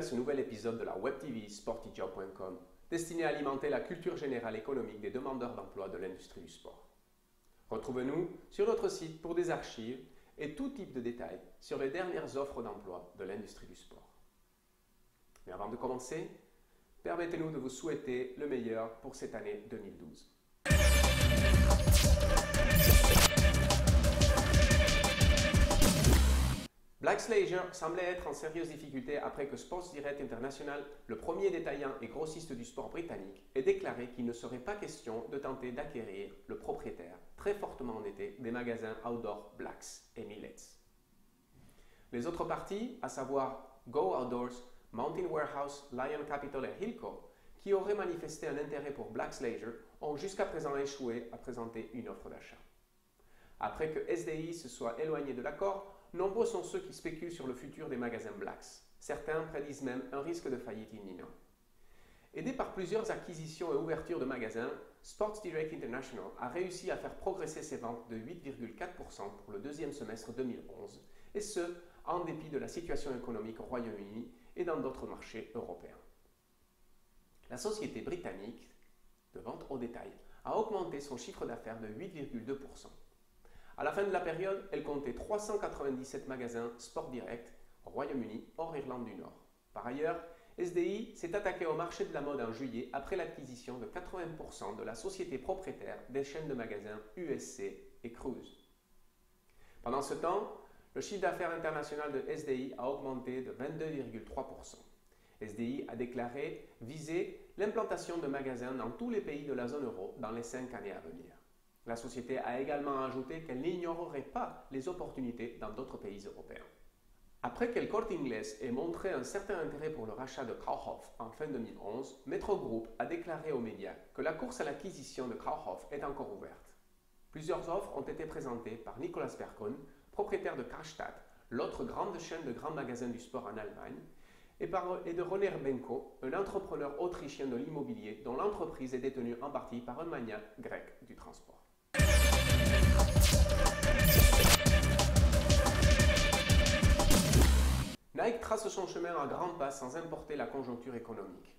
ce nouvel épisode de la Web TV sportijob.com destiné à alimenter la culture générale économique des demandeurs d'emploi de l'industrie du sport. Retrouvez-nous sur notre site pour des archives et tout type de détails sur les dernières offres d'emploi de l'industrie du sport. Mais avant de commencer, permettez-nous de vous souhaiter le meilleur pour cette année 2012. Black's Leisure semblait être en sérieuse difficulté après que Sports Direct International, le premier détaillant et grossiste du sport britannique, ait déclaré qu'il ne serait pas question de tenter d'acquérir le propriétaire, très fortement endetté, des magasins outdoor Blacks et Millets. Les autres parties, à savoir Go Outdoors, Mountain Warehouse, Lion Capital et Hilco, qui auraient manifesté un intérêt pour Black's Leisure, ont jusqu'à présent échoué à présenter une offre d'achat. Après que SDI se soit éloigné de l'accord, nombreux sont ceux qui spéculent sur le futur des magasins Blacks. Certains prédisent même un risque de faillite imminent. Aidé par plusieurs acquisitions et ouvertures de magasins, Sports Direct International a réussi à faire progresser ses ventes de 8,4% pour le deuxième semestre 2011, et ce, en dépit de la situation économique au Royaume-Uni et dans d'autres marchés européens. La société britannique de vente au détail a augmenté son chiffre d'affaires de 8,2%. À la fin de la période, elle comptait 397 magasins Sport Direct au Royaume-Uni, hors Irlande du Nord. Par ailleurs, SDI s'est attaqué au marché de la mode en juillet après l'acquisition de 80% de la société propriétaire des chaînes de magasins USC et Cruise. Pendant ce temps, le chiffre d'affaires international de SDI a augmenté de 22,3%. SDI a déclaré viser l'implantation de magasins dans tous les pays de la zone euro dans les 5 années à venir. La société a également ajouté qu'elle n'ignorerait pas les opportunités dans d'autres pays européens. Après qu'El Corte Inglés ait montré un certain intérêt pour le rachat de Kaufhof en fin 2011, Metro Group a déclaré aux médias que la course à l'acquisition de Kaufhof est encore ouverte. Plusieurs offres ont été présentées par Nicolas Bergkuhn, propriétaire de Karstadt, l'autre grande chaîne de grands magasins du sport en Allemagne, et de René Benko, un entrepreneur autrichien de l'immobilier dont l'entreprise est détenue en partie par un maniaque grec du transport. Nike trace son chemin à grands pas sans importer la conjoncture économique.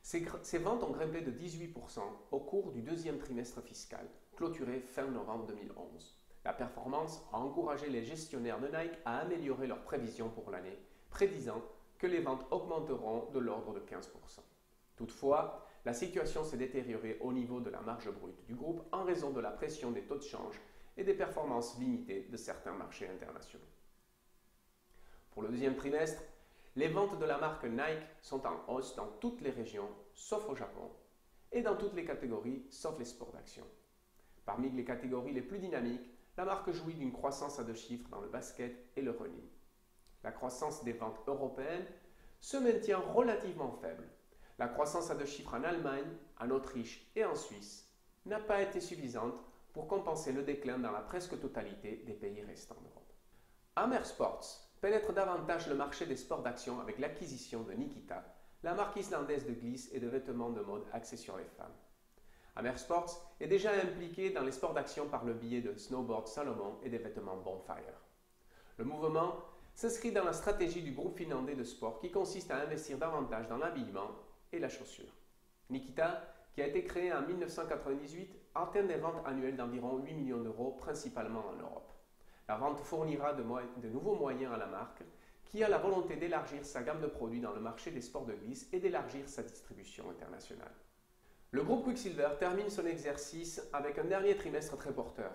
Ses ventes ont grimpé de 18% au cours du deuxième trimestre fiscal, clôturé fin novembre 2011. La performance a encouragé les gestionnaires de Nike à améliorer leurs prévisions pour l'année, prédisant que les ventes augmenteront de l'ordre de 15%. Toutefois, la situation s'est détériorée au niveau de la marge brute du groupe en raison de la pression des taux de change et des performances limitées de certains marchés internationaux. Pour le deuxième trimestre, les ventes de la marque Nike sont en hausse dans toutes les régions, sauf au Japon, et dans toutes les catégories, sauf les sports d'action. Parmi les catégories les plus dynamiques, la marque jouit d'une croissance à deux chiffres dans le basket et le running. La croissance des ventes européennes se maintient relativement faible. La croissance à deux chiffres en Allemagne, en Autriche et en Suisse n'a pas été suffisante pour compenser le déclin dans la presque totalité des pays restants d'Europe. Amer Sports pénètre davantage le marché des sports d'action avec l'acquisition de Nikita, la marque islandaise de glisse et de vêtements de mode axés sur les femmes. Amer Sports est déjà impliqué dans les sports d'action par le biais de snowboard Salomon et des vêtements Bonfire. Le mouvement s'inscrit dans la stratégie du groupe finlandais de sport qui consiste à investir davantage dans l'habillement et la chaussure. Nikita, qui a été créé en 1998, atteint des ventes annuelles d'environ 8 millions d'euros, principalement en Europe. La vente fournira de nouveaux moyens à la marque, qui a la volonté d'élargir sa gamme de produits dans le marché des sports de glisse et d'élargir sa distribution internationale. Le groupe Quicksilver termine son exercice avec un dernier trimestre très porteur.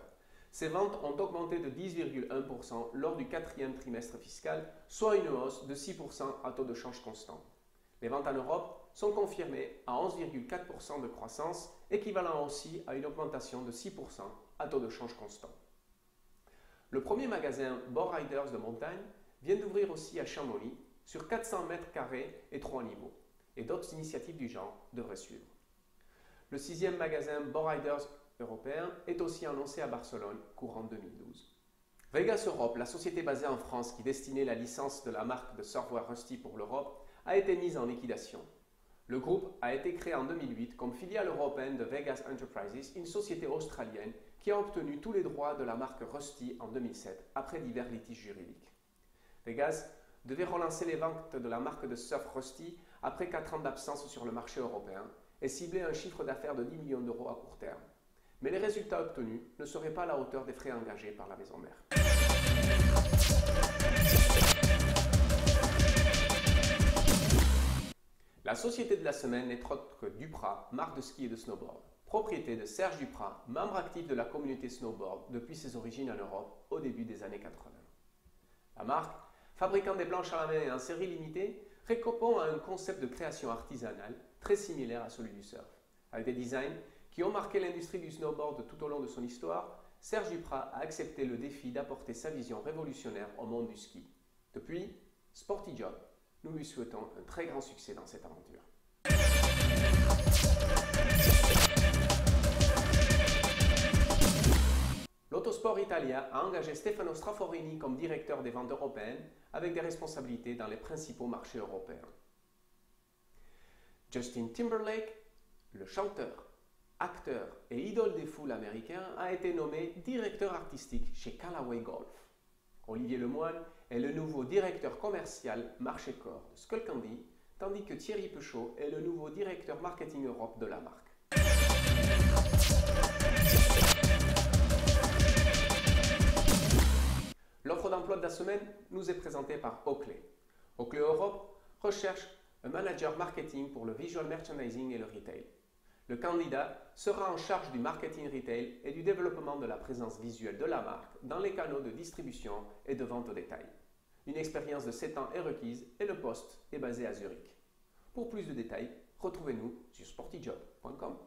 Ses ventes ont augmenté de 10,1% lors du quatrième trimestre fiscal, soit une hausse de 6% à taux de change constant. Les ventes en Europe sont confirmées à 11,4% de croissance, équivalent aussi à une augmentation de 6% à taux de change constant. Le premier magasin Bow Riders de montagne vient d'ouvrir aussi à Chamonix, sur 400 mètres carrés et 3 niveaux, et d'autres initiatives du genre devraient suivre. Le sixième magasin Bow Riders européen est aussi annoncé à Barcelone, courant 2012. Vegas Europe, la société basée en France qui destinait la licence de la marque de surfwear Rusty pour l'Europe, a été mise en liquidation. Le groupe a été créé en 2008 comme filiale européenne de Vegas Enterprises, une société australienne qui a obtenu tous les droits de la marque Rusty en 2007 après divers litiges juridiques. Vegas devait relancer les ventes de la marque de surf Rusty après 4 ans d'absence sur le marché européen et ciblait un chiffre d'affaires de 10 millions d'euros à court terme. Mais les résultats obtenus ne seraient pas à la hauteur des frais engagés par la maison mère. La société de la semaine n'est autre que Duprat, marque de ski et de snowboard. Propriété de Serge Duprat, membre actif de la communauté snowboard depuis ses origines en Europe au début des années 80. La marque, fabriquant des planches à la main et en série limitée, répond à un concept de création artisanale très similaire à celui du surf. Avec des designs qui ont marqué l'industrie du snowboard tout au long de son histoire, Serge Duprat a accepté le défi d'apporter sa vision révolutionnaire au monde du ski. Depuis, Sporty Job, nous lui souhaitons un très grand succès dans cette aventure. L'Autosport Italia a engagé Stefano Straforini comme directeur des ventes européennes avec des responsabilités dans les principaux marchés européens. Justin Timberlake, le chanteur, acteur et idole des foules américains, a été nommé directeur artistique chez Callaway Golf. Olivier Lemoine est le nouveau directeur commercial marché corps de Skullcandy, tandis que Thierry Peuchot est le nouveau directeur marketing Europe de la marque. L'offre d'emploi de la semaine nous est présentée par Oakley. Oakley Europe recherche un manager marketing pour le visual merchandising et le retail. Le candidat sera en charge du marketing retail et du développement de la présence visuelle de la marque dans les canaux de distribution et de vente au détail. Une expérience de 7 ans est requise et le poste est basé à Zurich. Pour plus de détails, retrouvez-nous sur sportyjob.com.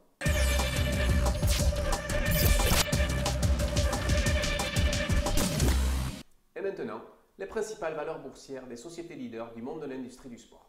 Et maintenant, les principales valeurs boursières des sociétés leaders du monde de l'industrie du sport.